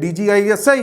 DGISI,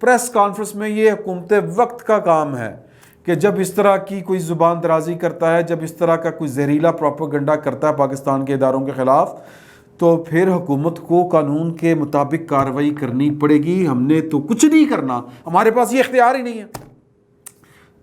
press conference میں یہ حکومت وقت کا کام ہے کہ جب اس طرح کی کوئی زبان درازی کرتا ہے، جب اس طرح کا کوئی زہریلا پروپیگنڈا کرتا ہے پاکستان کے اداروں کے خلاف، تو پھر حکومت کو قانون کے مطابق کارروائی کرنی پڑے گی. ہم نے تو کچھ نہیں کرنا، ہمارے پاس یہ اختیار ہی نہیں ہے.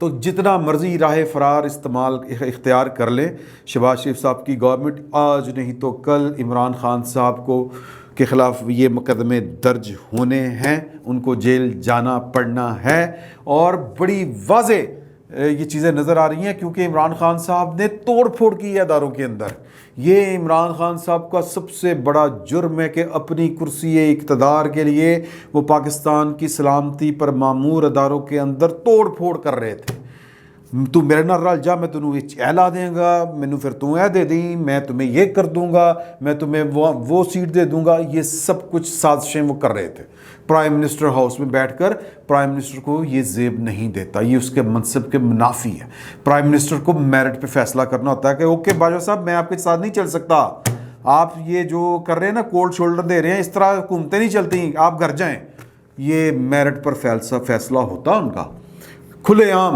تو جتنا مرضی راہ فرار اختیار کر لیں شہباز شریف صاحب کی گورنمنٹ، آج نہیں تو کل عمران خان صاحب کو کے خلاف یہ مقدمے درج ہونے ہیں، ان کو جیل جانا پڑنا ہے. اور بڑی واضح یہ چیزیں نظر آ رہی ہیں کیونکہ عمران خان صاحب نے توڑ پھوڑ کی ہے اداروں کے اندر. یہ عمران خان صاحب کا سب سے بڑا جرم ہے کہ اپنی کرسی اقتدار کے لیے وہ پاکستان کی سلامتی پر مامور اداروں کے اندر توڑ پھوڑ کر رہے تھے. تو میرے نال رل جا، میں تینوں اعلا دیں گا، مینوں پھر تو اے دے دیں، میں تمہیں یہ کر دوں گا، میں تمہیں وہ سیٹ دے دوں گا. یہ سب کچھ سازشیں وہ کر رہے تھے. پرائم منسٹر ہاؤس میں بیٹھ کر پرائم منسٹر کو یہ زیب نہیں دیتا، یہ اس کے منصب کے منافی ہے. پرائم منسٹر کو میرٹ پہ فیصلہ کرنا ہوتا ہے کہ اوکے باجوہ صاحب میں آپ کے ساتھ نہیں چل سکتا، آپ یہ جو کر رہے ہیں نا کولڈ شولڈر دے رہے ہیں، اس طرح حکومتیں نہیں چلتی، آپ گھر جائیں. یہ میرٹ پر فیصلہ ہوتا ان کا کھلے عام.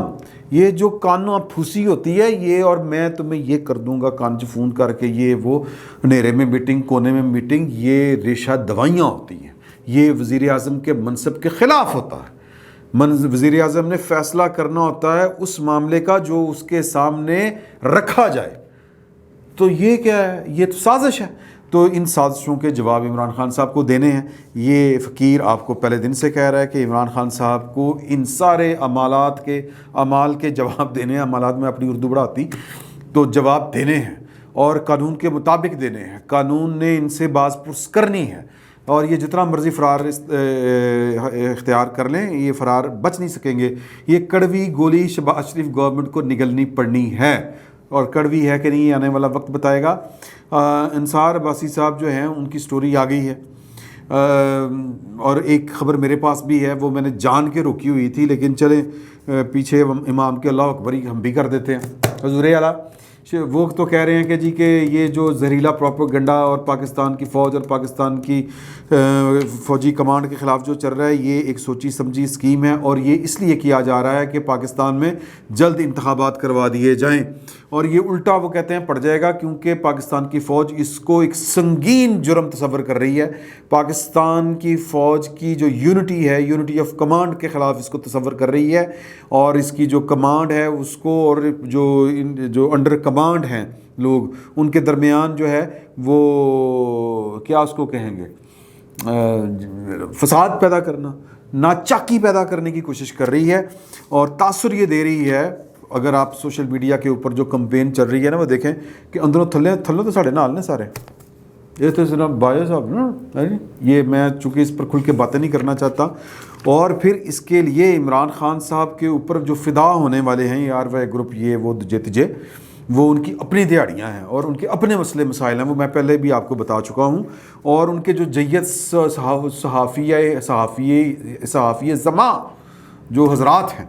یہ جو کانوں پھوسی ہوتی ہے یہ، اور میں تمہیں یہ کر دوں گا کانچ فون کر کے، یہ وہ اندھیرے میں میٹنگ، کونے میں میٹنگ، یہ ریشہ دوائیاں ہوتی ہیں. یہ وزیر اعظم کے منصب کے خلاف ہوتا ہے. وزیر اعظم نے فیصلہ کرنا ہوتا ہے اس معاملے کا جو اس کے سامنے رکھا جائے. تو یہ کیا ہے؟ یہ تو سازش ہے. تو ان سازشوں کے جواب عمران خان صاحب کو دینے ہیں. یہ فقیر آپ کو پہلے دن سے کہہ رہا ہے کہ عمران خان صاحب کو ان سارے اعمال کے جواب دینے ہیں. اعمالات میں اپنی اردو بڑھاتی تو جواب دینے ہیں اور قانون کے مطابق دینے ہیں. قانون نے ان سے باز پرس کرنی ہے اور یہ جتنا مرضی فرار اختیار کر لیں یہ فرار بچ نہیں سکیں گے. یہ کڑوی گولی شہباز شریف گورنمنٹ کو نگلنی پڑنی ہے، اور کڑوی ہے کہ نہیں یہ آنے والا وقت بتائے گا. انصار عباسی صاحب جو ہیں ان کی سٹوری آ گئی ہے، اور ایک خبر میرے پاس بھی ہے، وہ میں نے جان کے روکی ہوئی تھی، لیکن چلیں پیچھے امام کے اللہ اکبر ہم بھی کر دیتے ہیں. حضور اعلیٰ وہ تو کہہ رہے ہیں کہ جی کہ یہ جو زہریلا پروپیگنڈا اور پاکستان کی فوج اور پاکستان کی فوجی کمانڈ کے خلاف جو چل رہا ہے یہ ایک سوچی سمجھی اسکیم ہے، اور یہ اس لیے کیا جا رہا ہے کہ پاکستان میں جلد انتخابات کروا دیے جائیں. اور یہ الٹا وہ کہتے ہیں پڑ جائے گا کیونکہ پاکستان کی فوج اس کو ایک سنگین جرم تصور کر رہی ہے. پاکستان کی فوج کی جو یونٹی ہے، یونٹی آف کمانڈ کے خلاف اس کو تصور کر رہی ہے، اور اس کی جو کمانڈ ہے اس کو، اور جو انڈر کمانڈ ہیں لوگ، ان کے درمیان جو ہے وہ کیا اس کو کہیں گے، فساد پیدا کرنا، ناچاکی پیدا کرنے کی کوشش کر رہی ہے. اور تاثر یہ دے رہی ہے، اگر آپ سوشل میڈیا کے اوپر جو کمپین چل رہی ہے نا وہ دیکھیں کہ اندروں تھلوں تو ساڑھے نال نے سارے. یہ تو جناب باجوہ صاحب نا، یہ میں چونکہ اس پر کھل کے باتیں نہیں کرنا چاہتا. اور پھر اس کے لیے عمران خان صاحب کے اوپر جو فدا ہونے والے ہیں یار وہ گروپ، یہ وہ تجے وہ ان کی اپنی دیہڑیاں ہیں اور ان کے اپنے مسئلے مسائل ہیں، وہ میں پہلے بھی آپ کو بتا چکا ہوں. اور ان کے جو جید صحافی زماں جو حضرات ہیں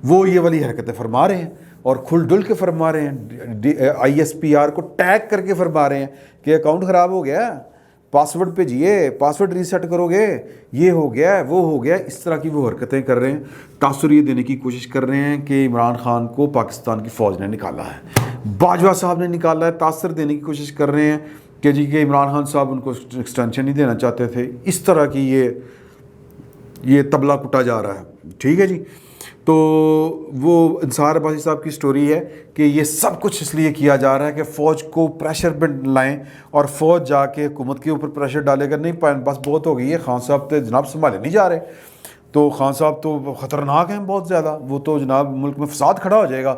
وہ یہ والی حرکتیں فرما رہے ہیں اور کھل ڈل کے فرما رہے ہیں. ISPR کو ٹیگ کر کے فرما رہے ہیں کہ اکاؤنٹ خراب ہو گیا، پاسورڈ پہ جیے، پاسورڈ ریسیٹ کرو گے، یہ ہو گیا وہ ہو گیا. اس طرح کی وہ حرکتیں کر رہے ہیں. تاثر یہ دینے کی کوشش کر رہے ہیں کہ عمران خان کو پاکستان کی فوج نے نکالا ہے، باجوہ صاحب نے نکالا ہے. تاثر دینے کی کوشش کر رہے ہیں کہ جی کہ عمران خان صاحب ان کو ایکسٹینشن نہیں دینا چاہتے تھے. اس طرح کی یہ طبلہ کٹا جا رہا ہے. ٹھیک ہے جی. تو وہ انصار عباسی صاحب کی سٹوری ہے کہ یہ سب کچھ اس لیے کیا جا رہا ہے کہ فوج کو پریشر پہ لائیں، اور فوج جا کے حکومت کے اوپر پریشر ڈالے گا. نہیں بس بہت ہو گئی ہے، خان صاحب تو جناب سنبھالے نہیں جا رہے، تو خان صاحب تو خطرناک ہیں بہت زیادہ، وہ تو جناب ملک میں فساد کھڑا ہو جائے گا.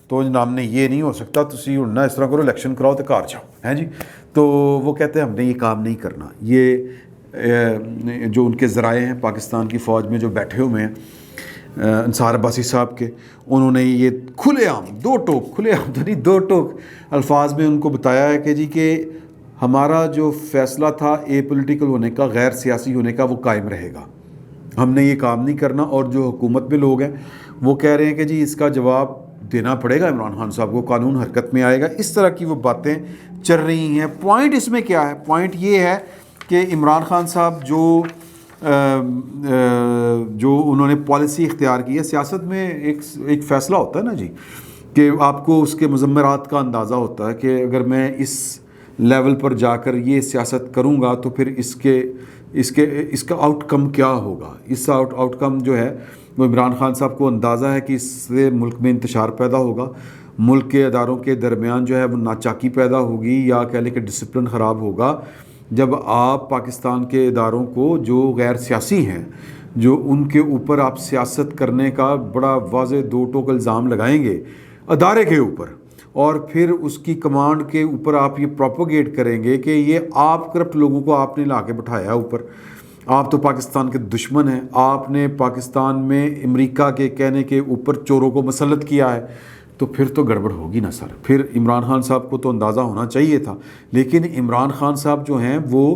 تو جناب نے یہ نہیں ہو سکتا، تسی نہ اس طرح کرو، الیکشن کراؤ تو کار جاؤ ہیں جی. تو وہ کہتے ہیں ہم نے یہ کام نہیں کرنا. یہ جو ان کے ذرائع ہیں پاکستان کی فوج میں جو بیٹھے ہوئے ہیں انصار عباسی صاحب کے، انہوں نے یہ کھلے عام دو ٹوک الفاظ میں ان کو بتایا ہے کہ جی کہ ہمارا جو فیصلہ تھا اے پولیٹیکل ہونے کا، غیر سیاسی ہونے کا، وہ قائم رہے گا. ہم نے یہ کام نہیں کرنا. اور جو حکومت میں لوگ ہیں وہ کہہ رہے ہیں کہ جی اس کا جواب دینا پڑے گا عمران خان صاحب کو، قانون حرکت میں آئے گا. اس طرح کی وہ باتیں چل رہی ہیں. پوائنٹ اس میں کیا ہے؟ پوائنٹ یہ ہے کہ عمران خان صاحب جو جو انہوں نے پالیسی اختیار کی ہے. سیاست میں ایک فیصلہ ہوتا ہے نا جی, کہ آپ کو اس کے مضمرات کا اندازہ ہوتا ہے کہ اگر میں اس لیول پر جا کر یہ سیاست کروں گا تو پھر اس کا آؤٹ کم کیا ہوگا. اس آؤٹ کم جو ہے وہ عمران خان صاحب کو اندازہ ہے کہ اس سے ملک میں انتشار پیدا ہوگا, ملک کے اداروں کے درمیان جو ہے وہ ناچاکی پیدا ہوگی, یا کہہ لیں کہ ڈسپلن خراب ہوگا. جب آپ پاکستان کے اداروں کو جو غیر سیاسی ہیں, جو ان کے اوپر آپ سیاست کرنے کا بڑا واضح دو ٹوک الزام لگائیں گے ادارے کے اوپر, اور پھر اس کی کمانڈ کے اوپر آپ یہ پروپوگیٹ کریں گے کہ یہ آپ کرپٹ لوگوں کو آپ نے لا کے بٹھایا اوپر, آپ تو پاکستان کے دشمن ہیں, آپ نے پاکستان میں امریکہ کے کہنے کے اوپر چوروں کو مسلط کیا ہے, تو پھر تو گڑبڑ ہوگی نا سر. پھر عمران خان صاحب کو تو اندازہ ہونا چاہیے تھا. لیکن عمران خان صاحب جو ہیں وہ,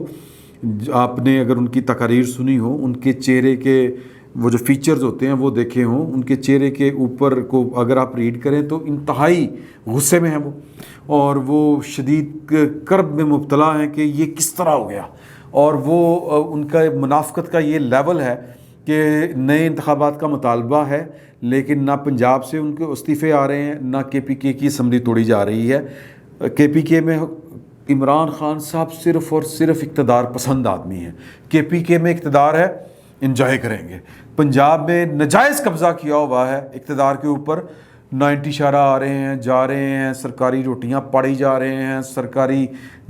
آپ نے اگر ان کی تقاریر سنی ہو, ان کے چہرے کے وہ جو فیچرز ہوتے ہیں وہ دیکھے ہوں, ان کے چہرے کے اوپر کو اگر آپ ریڈ کریں تو انتہائی غصے میں ہیں وہ, اور وہ شدید کرب میں مبتلا ہیں کہ یہ کس طرح ہو گیا. اور وہ ان کا منافقت کا یہ لیول ہے کہ نئے انتخابات کا مطالبہ ہے, لیکن نہ پنجاب سے ان کے استعفے آ رہے ہیں, نہ KPK کی اسمبلی توڑی جا رہی ہے. KPK میں عمران خان صاحب صرف اور صرف اقتدار پسند آدمی ہیں. KPK میں اقتدار ہے, انجوائے کریں گے. پنجاب میں ناجائز قبضہ کیا ہوا ہے اقتدار کے اوپر, 90 اشارہ آ رہے ہیں, جا رہے ہیں, سرکاری روٹیاں پاڑی جا رہے ہیں, سرکاری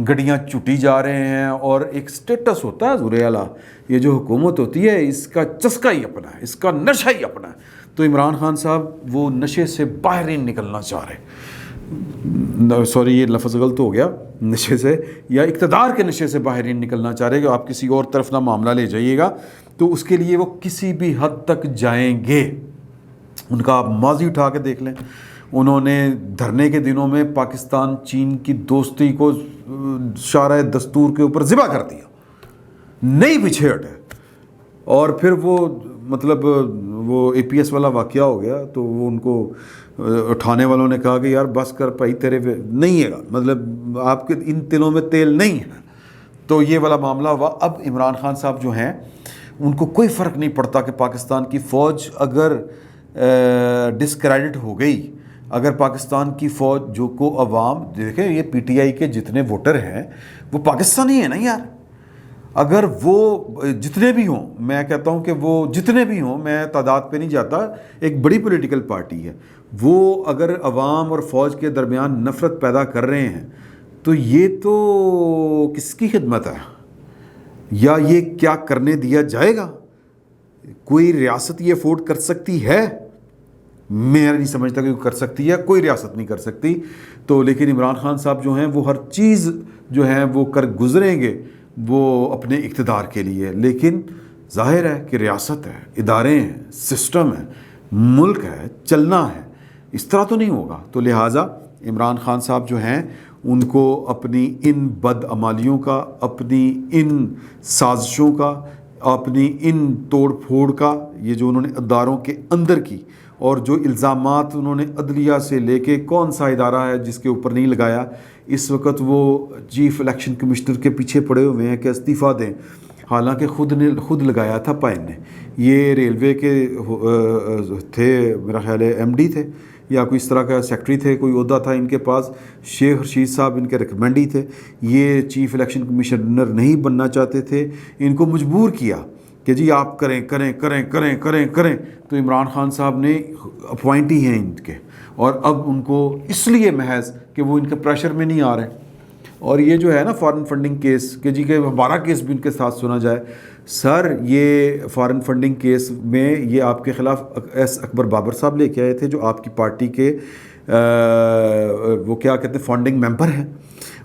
گڈیاں چٹی جا رہے ہیں, اور ایک سٹیٹس ہوتا ہے حضور اعلیٰ, یہ جو حکومت ہوتی ہے اس کا چسکا ہی اپنا ہے, اس کا نشہ ہی اپنا ہے. تو عمران خان صاحب وہ نشے سے باہر ہی نکلنا چاہ رہے ہیں, سوری یہ لفظ غلط ہو گیا, نشے سے یا اقتدار کے نشے سے باہر ہی نکلنا چاہ رہے ہیں کہ آپ کسی اور طرف نہ معاملہ لے جائیے گا. تو اس کے لیے وہ کسی بھی حد تک جائیں گے. ان کا آپ ماضی اٹھا کے دیکھ لیں, انہوں نے دھرنے کے دنوں میں پاکستان چین کی دوستی کو شارع دستور کے اوپر ذبح کر دیا, نہیں پیچھے ہٹے. اور پھر وہ مطلب وہ APS والا واقعہ ہو گیا تو وہ ان کو اٹھانے والوں نے کہا کہ یار بس کر بھائی, تیرے نہیں ہے, مطلب آپ کے ان تلوں میں تیل نہیں ہے. تو یہ والا معاملہ ہوا. اب عمران خان صاحب جو ہیں ان کو کوئی فرق نہیں پڑتا کہ پاکستان کی فوج اگر ڈسکریڈٹ ہو گئی, اگر پاکستان کی فوج جو کو عوام دیکھیں, یہ PTI کے جتنے ووٹر ہیں وہ پاکستانی ہیں نا یار. اگر وہ جتنے بھی ہوں, میں کہتا ہوں کہ وہ جتنے بھی ہوں, میں تعداد پہ نہیں جاتا, ایک بڑی پولیٹیکل پارٹی ہے, وہ اگر عوام اور فوج کے درمیان نفرت پیدا کر رہے ہیں تو یہ تو کس کی خدمت ہے, یا یہ کیا کرنے دیا جائے گا؟ کوئی ریاست یہ افورڈ کر سکتی ہے؟ میں نہیں سمجھتا کہ کر سکتی ہے, کوئی ریاست نہیں کر سکتی. تو لیکن عمران خان صاحب جو ہیں وہ ہر چیز جو ہے وہ کر گزریں گے وہ اپنے اقتدار کے لیے. لیکن ظاہر ہے کہ ریاست ہے, ادارے ہیں, سسٹم ہے, ملک ہے, چلنا ہے, اس طرح تو نہیں ہوگا. تو لہٰذا عمران خان صاحب جو ہیں ان کو اپنی ان بدعمالیوں کا, اپنی ان سازشوں کا, اپنی ان توڑ پھوڑ کا, یہ جو انہوں نے اداروں کے اندر کی, اور جو الزامات انہوں نے عدلیہ سے لے کے, کون سا ادارہ ہے جس کے اوپر نہیں لگایا. اس وقت وہ چیف الیکشن کمشنر کے پیچھے پڑے ہوئے ہیں کہ استعفیٰ دیں, حالانکہ خود لگایا تھا پائن نے. یہ ریلوے کے تھے, میرا خیال ہے MD تھے یا کوئی اس طرح کا سیکٹری تھے, کوئی عہدہ تھا ان کے پاس. شیخ رشید صاحب ان کے ریکمینڈی تھے. یہ چیف الیکشن کمشنر نہیں بننا چاہتے تھے, ان کو مجبور کیا کہ جی آپ کریں کریں کریں کریں کریں کریں. تو عمران خان صاحب نے اپوائنٹی ہیں ان کے, اور اب ان کو اس لیے محض کہ وہ ان کے پریشر میں نہیں آ رہے. اور یہ جو ہے نا فارن فنڈنگ کیس, کہ جی کہ ہمارا کیس بھی ان کے ساتھ سنا جائے. سر یہ فارن فنڈنگ کیس میں یہ آپ کے خلاف ایس اکبر بابر صاحب لے کے آئے تھے, جو آپ کی پارٹی کے وہ کیا کہتے ہیں فاؤنڈنگ ممبر ہیں,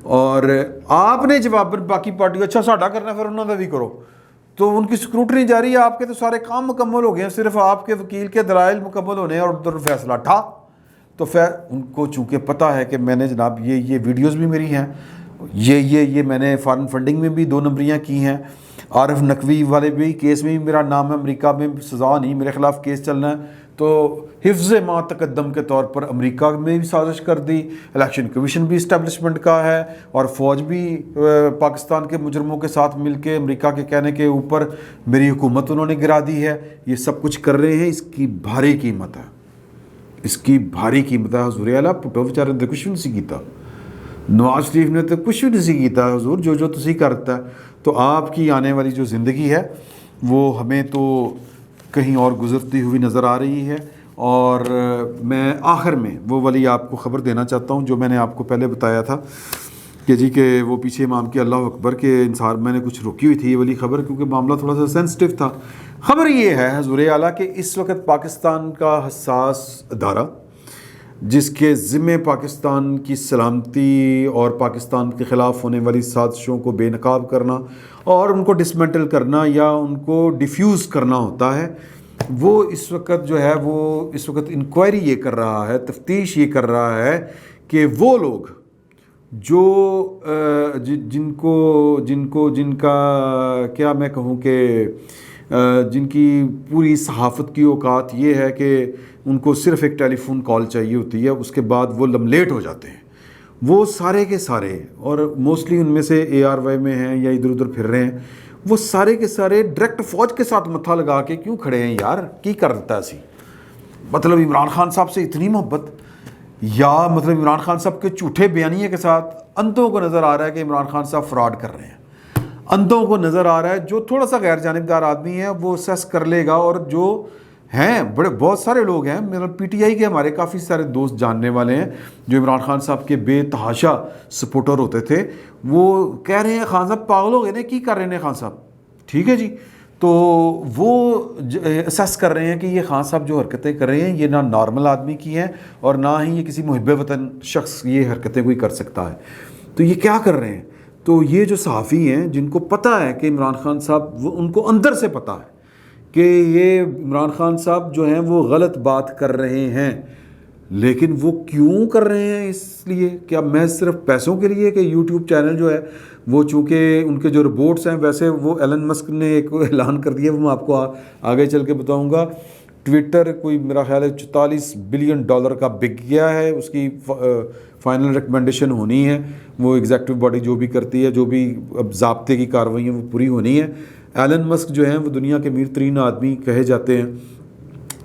اور آپ نے جواب باقی پارٹی اچھا ساڈا کرنا پھر انہوں نے بھی کرو. تو ان کی سکروٹنی جاری ہے, آپ کے تو سارے کام مکمل ہو گئے ہیں, صرف آپ کے وکیل کے دلائل مکمل ہونے ہیں اور ادھر فیصلہ ٹھا. تو ان کو چونکہ پتہ ہے کہ میں نے جناب یہ ویڈیوز بھی میری ہیں, یہ میں نے فارن فنڈنگ میں بھی 2 نمبریاں کی ہیں, عارف نقوی والے بھی کیس میں بھی میرا نام ہے، امریکہ میں سزا نہیں، میرے خلاف کیس چلنا ہے، تو حفظ ما تقدم کے طور پر امریکہ میں بھی سازش کر دی، الیکشن کمیشن بھی اسٹیبلشمنٹ کا ہے، اور فوج بھی پاکستان کے مجرموں کے ساتھ مل کے امریکہ کے کہنے کے اوپر میری حکومت انہوں نے گرا دی ہے. یہ سب کچھ کر رہے ہیں، اس کی بھاری قیمت ہے، اس کی بھاری قیمت ہے. حضور اعلیٰ پٹو بیچارے نے کچھ بھی نہیں کیتا، نواز شریف نے تو کچھ بھی نہیں کیتا. حضور جو تسی کرتا ہے. تو آپ کی آنے والی جو زندگی ہے وہ ہمیں تو کہیں اور گزرتی ہوئی نظر آ رہی ہے. اور میں آخر میں وہ والی آپ کو خبر دینا چاہتا ہوں جو میں نے آپ کو پہلے بتایا تھا کہ جی کہ وہ پیچھے امام کے اللہ اکبر کے انصار میں نے کچھ روکی ہوئی تھی یہ والی خبر، کیونکہ معاملہ تھوڑا سا سینسٹیو تھا. خبر یہ ہے حضور اعلیٰ کہ اس وقت پاکستان کا حساس ادارہ جس کے ذمے پاکستان کی سلامتی اور پاکستان کے خلاف ہونے والی سازشوں کو بے نقاب کرنا اور ان کو ڈسمنٹل کرنا یا ان کو ڈیفیوز کرنا ہوتا ہے، وہ اس وقت جو ہے وہ اس وقت انکوائری یہ کر رہا ہے، تفتیش یہ کر رہا ہے کہ وہ لوگ جو جن کا کیا میں کہوں کہ جن کی پوری صحافت کی اوقات یہ ہے کہ ان کو صرف ایک ٹیلی فون کال چاہیے ہوتی ہے، اس کے بعد وہ لملیٹ ہو جاتے ہیں، وہ سارے کے سارے، اور موسٹلی ان میں سے ARY میں ہیں یا ادھر ادھر پھر رہے ہیں، وہ سارے کے سارے ڈائریکٹ فوج کے ساتھ متھا لگا کے کیوں کھڑے ہیں یار؟ کی کرتا ہے سی مطلب عمران خان صاحب سے اتنی محبت، یا مطلب عمران خان صاحب کے جھوٹے بیانیے کے ساتھ اندھوں کو نظر آ رہا ہے کہ عمران خان صاحب فراڈ کر رہے ہیں. اندھوں کو نظر آ رہا ہے، جو تھوڑا سا غیر جانبدار آدمی ہے وہ سیس کر لے گا. اور جو ہیں بہت سارے لوگ ہیں، میرا PTI کے ہمارے کافی سارے دوست جاننے والے ہیں جو عمران خان صاحب کے بے تحاشا سپورٹر ہوتے تھے، وہ کہہ رہے ہیں خان صاحب پاگل ہو گئے نے، کی کر رہے ہیں خان صاحب؟ ٹھیک ہے جی، تو وہ اسیس کر رہے ہیں کہ یہ خان صاحب جو حرکتیں کر رہے ہیں یہ نہ نارمل آدمی کی ہیں اور نہ ہی یہ کسی محب وطن شخص یہ حرکتیں کوئی کر سکتا ہے. تو یہ کیا کر رہے ہیں؟ تو یہ جو صحافی ہیں جن کو پتہ ہے کہ عمران خان صاحب، وہ ان کو اندر سے پتہ ہے کہ یہ عمران خان صاحب جو ہیں وہ غلط بات کر رہے ہیں، لیکن وہ کیوں کر رہے ہیں؟ اس لیے کیا محض صرف پیسوں کے لیے کہ یوٹیوب چینل جو ہے وہ چونکہ ان کے جو رپورٹس ہیں، ویسے وہ ایلن مسک نے ایک اعلان کر دیا، وہ میں آپ کو آگے چل کے بتاؤں گا. ٹویٹر کوئی میرا خیال ہے $44 بلین کا بک گیا ہے، اس کی فائنل ریکمنڈیشن ہونی ہے، وہ ایگزیکٹو باڈی جو بھی کرتی ہے، جو بھی اب ضابطے کی کارروائیاں وہ پوری ہونی ہے. ایلن مسک جو ہیں وہ دنیا کے امیر ترین آدمی کہے جاتے ہیں.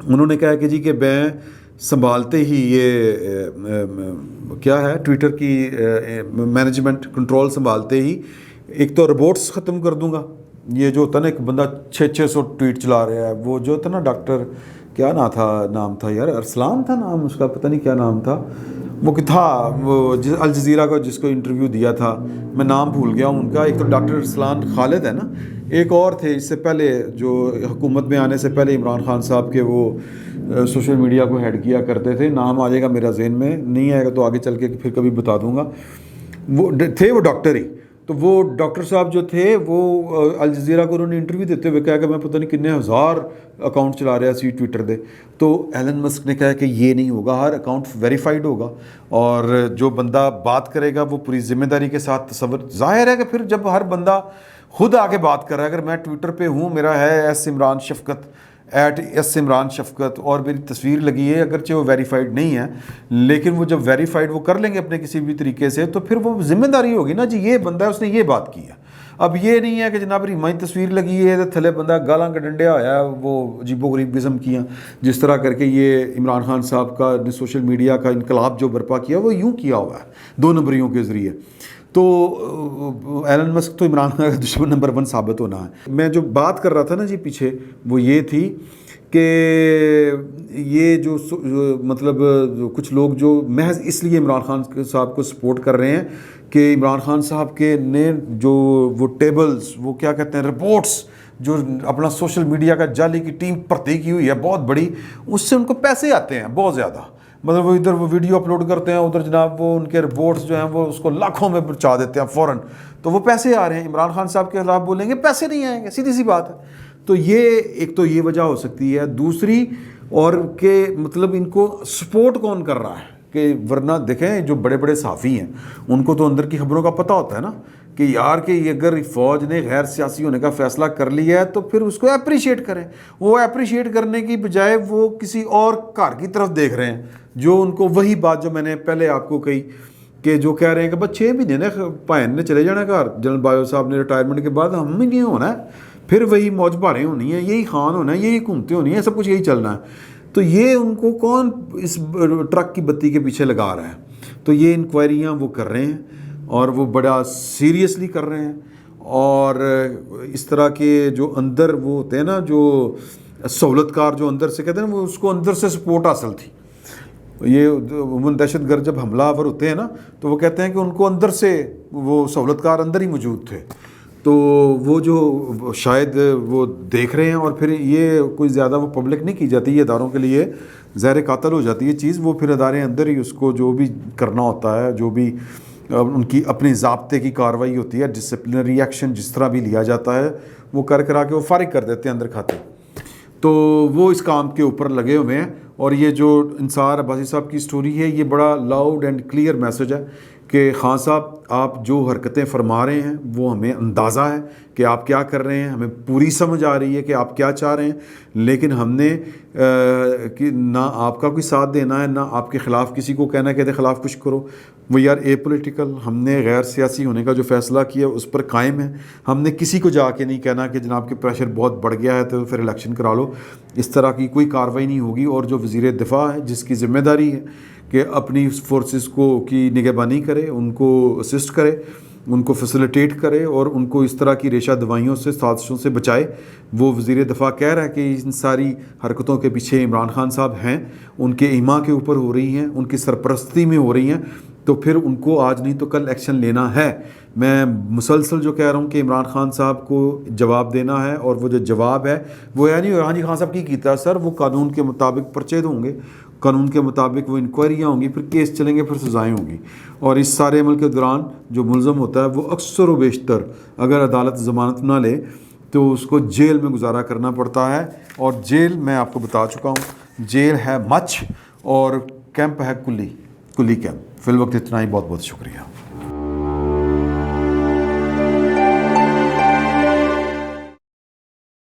انہوں نے کہا کہ جی کہ میں سنبھالتے ہی یہ کیا ہے ٹویٹر کی مینجمنٹ کنٹرول سنبھالتے ہی ایک تو رپورٹس ختم کر دوں گا. یہ جو ہوتا نا ایک بندہ 600 ٹویٹ چلا رہا ہے، وہ جو تھا نا ڈاکٹر کیا نام تھا یار، ارسلان تھا نام اس کا، پتہ نہیں کیا نام تھا، وہ تھا وہ الجزیرہ کا جس کو انٹرویو دیا تھا، میں نام بھول گیا ہوں ان کا. ایک تو ڈاکٹر ارسلان خالد ہے نا، ایک اور تھے اس سے پہلے جو حکومت میں آنے سے پہلے عمران خان صاحب کے وہ سوشل میڈیا کو ہیڈ کیا کرتے تھے، نام آ جائے گا میرا ذہن میں، نہیں آئے گا تو آگے چل کے پھر کبھی بتا دوں گا. وہ تھے وہ ڈاکٹر ہی، تو وہ ڈاکٹر صاحب جو تھے وہ الجزیرہ کو انہوں نے انٹرویو دیتے ہوئے کہا کہ میں پتہ نہیں کتنے ہزار اکاؤنٹ چلا رہا سی ٹویٹر دے. تو ایلن مسک نے کہا کہ یہ نہیں ہوگا، ہر اکاؤنٹ ویریفائڈ ہوگا اور جو بندہ بات کرے گا وہ پوری ذمہ داری کے ساتھ. تصور ظاہر ہے کہ پھر جب ہر بندہ خود آ کے بات کر رہا ہے، اگر میں ٹویٹر پہ ہوں، میرا ہے @عمران شفقت اور میری تصویر لگی ہے، اگرچہ وہ ویریفائڈ نہیں ہے، لیکن وہ جب ویریفائڈ وہ کر لیں گے اپنے کسی بھی طریقے سے، تو پھر وہ ذمہ داری ہوگی نا جی یہ بندہ ہے، اس نے یہ بات کی ہے. اب یہ نہیں ہے کہ جناب ریمائی تصویر لگی ہے تو تھلے بندہ گالاں کا ڈنڈیا ہوا ہے، وہ عجیب و غریب قسم کیا جس طرح کر کے یہ عمران خان صاحب کا سوشل میڈیا کا انقلاب جو برپا کیا وہ یوں کیا ہوا ہے 2 نمبریوں کے ذریعے. تو ایلن مسک تو عمران خان کا دشمن نمبر 1 ثابت ہونا ہے. میں جو بات کر رہا تھا نا جی پیچھے، وہ یہ تھی کہ یہ جو مطلب کچھ لوگ جو محض اس لیے عمران خان صاحب کو سپورٹ کر رہے ہیں کہ عمران خان صاحب کے نے جو وہ ٹیبلز، وہ کیا کہتے ہیں، رپورٹس جو اپنا سوشل میڈیا کا جعلی کی ٹیم بھرتی کی ہوئی ہے بہت بڑی، اس سے ان کو پیسے آتے ہیں بہت زیادہ. مطلب وہ ادھر وہ ویڈیو اپلوڈ کرتے ہیں، ادھر جناب وہ ان کے رپورٹس جو ہیں وہ اس کو لاکھوں میں پہنچا دیتے ہیں فوراً، تو وہ پیسے آ رہے ہیں. عمران خان صاحب کے خلاف بولیں گے پیسے نہیں آئیں گے، سیدھی سی بات ہے. تو یہ ایک تو یہ وجہ ہو سکتی ہے. دوسری اور کہ مطلب ان کو سپورٹ کون کر رہا ہے، کہ ورنہ دیکھیں جو بڑے بڑے صحافی ہیں ان کو تو اندر کی خبروں کا پتہ ہوتا ہے نا کہ یار کہ یہ اگر فوج نے غیر سیاسی ہونے کا فیصلہ کر لیا ہے تو پھر اس کو اپریشیٹ کریں. وہ اپریشیٹ کرنے کی بجائے وہ کسی اور گھر کی طرف دیکھ رہے ہیں جو ان کو وہی بات جو میں نے پہلے آپ کو کہی کہ جو کہہ رہے ہیں کہ بس 6 مہینے نے بھائن نے چلے جانا گھر, جنرل باجوہ صاحب نے ریٹائرمنٹ کے بعد ہم ہی نہیں ہونا ہے, پھر وہی موج بھاریں ہونی ہیں, یہی خان ہونا ہے, یہی حکومتیں ہونی ہیں, سب کچھ یہی چلنا ہے. تو یہ ان کو کون اس ٹرک کی بتی کے پیچھے لگا رہا ہے؟ تو یہ انکوائریاں وہ کر رہے ہیں اور وہ بڑا سیریسلی کر رہے ہیں. اور اس طرح کے جو اندر وہ ہوتے ہیں نا, جو سہولت کار جو اندر سے کہتے ہیں وہ اس کو اندر سے سپورٹ حاصل تھی. یہ عموماً دہشت گرد جب حملہ آور ہوتے ہیں نا تو وہ کہتے ہیں کہ ان کو اندر سے وہ سہولت کار اندر ہی موجود تھے. تو وہ جو شاید وہ دیکھ رہے ہیں, اور پھر یہ کوئی زیادہ وہ پبلک نہیں کی جاتی, یہ اداروں کے لیے زہر قاتل ہو جاتی ہے چیز. وہ پھر ادارے اندر ہی اس کو جو بھی کرنا ہوتا ہے, جو بھی ان کی اپنے ضابطے کی کارروائی ہوتی ہے, ڈسپلنری ایکشن جس طرح بھی لیا جاتا ہے, وہ کرا کے وہ فارغ کر دیتے ہیں اندر کھاتے. تو وہ اس کام کے اوپر لگے ہوئے ہیں. اور یہ جو انصار عباسی صاحب کی سٹوری ہے, یہ بڑا لاؤڈ اینڈ کلیئر میسج ہے کہ خان صاحب آپ جو حرکتیں فرما رہے ہیں وہ ہمیں اندازہ ہے کہ آپ کیا کر رہے ہیں, ہمیں پوری سمجھ آ رہی ہے کہ آپ کیا چاہ رہے ہیں, لیکن ہم نے کہ نہ آپ کا کوئی ساتھ دینا ہے, نہ آپ کے خلاف کسی کو کہنا ہے کہ خلاف کچھ کرو. وی آر اے پولیٹیکل, ہم نے غیر سیاسی ہونے کا جو فیصلہ کیا اس پر قائم ہے. ہم نے کسی کو جا کے نہیں کہنا کہ جناب کے پریشر بہت بڑھ گیا ہے تو پھر الیکشن کرا لو. اس طرح کی کوئی کارروائی نہیں ہوگی. اور جو وزیر دفاع ہے جس کی ذمہ داری ہے کہ اپنی فورسز کو کی نگہبانی کرے, ان کو اسسٹ کرے, ان کو فیسیلیٹیٹ کرے اور ان کو اس طرح کی ریشہ دوائیوں سے سازشوں سے بچائے, وہ وزیر دفاع کہہ رہا ہے کہ ان ساری حرکتوں کے پیچھے عمران خان صاحب ہیں, ان کے ایما کے اوپر ہو رہی ہیں, ان کی سرپرستی میں ہو رہی ہیں. تو پھر ان کو آج نہیں تو کل ایکشن لینا ہے. میں مسلسل جو کہہ رہا ہوں کہ عمران خان صاحب کو جواب دینا ہے, اور وہ جو جواب ہے وہ یعنی ہاں جی خان صاحب کی کیتا ہے سر, وہ قانون کے مطابق پرچے ہوں گے, قانون کے مطابق وہ انکوائریاں ہوں گی, پھر کیس چلیں گے, پھر سزائیں ہوں گی. اور اس سارے عمل کے دوران جو ملزم ہوتا ہے وہ اکثر و بیشتر اگر عدالت ضمانت نہ لے تو اس کو جیل میں گزارا کرنا پڑتا ہے. اور جیل میں آپ کو بتا چکا ہوں, جیل ہے مچھ اور کیمپ ہے کلی کیمپ. فی الوقت اتنا ہی, بہت بہت شکریہ.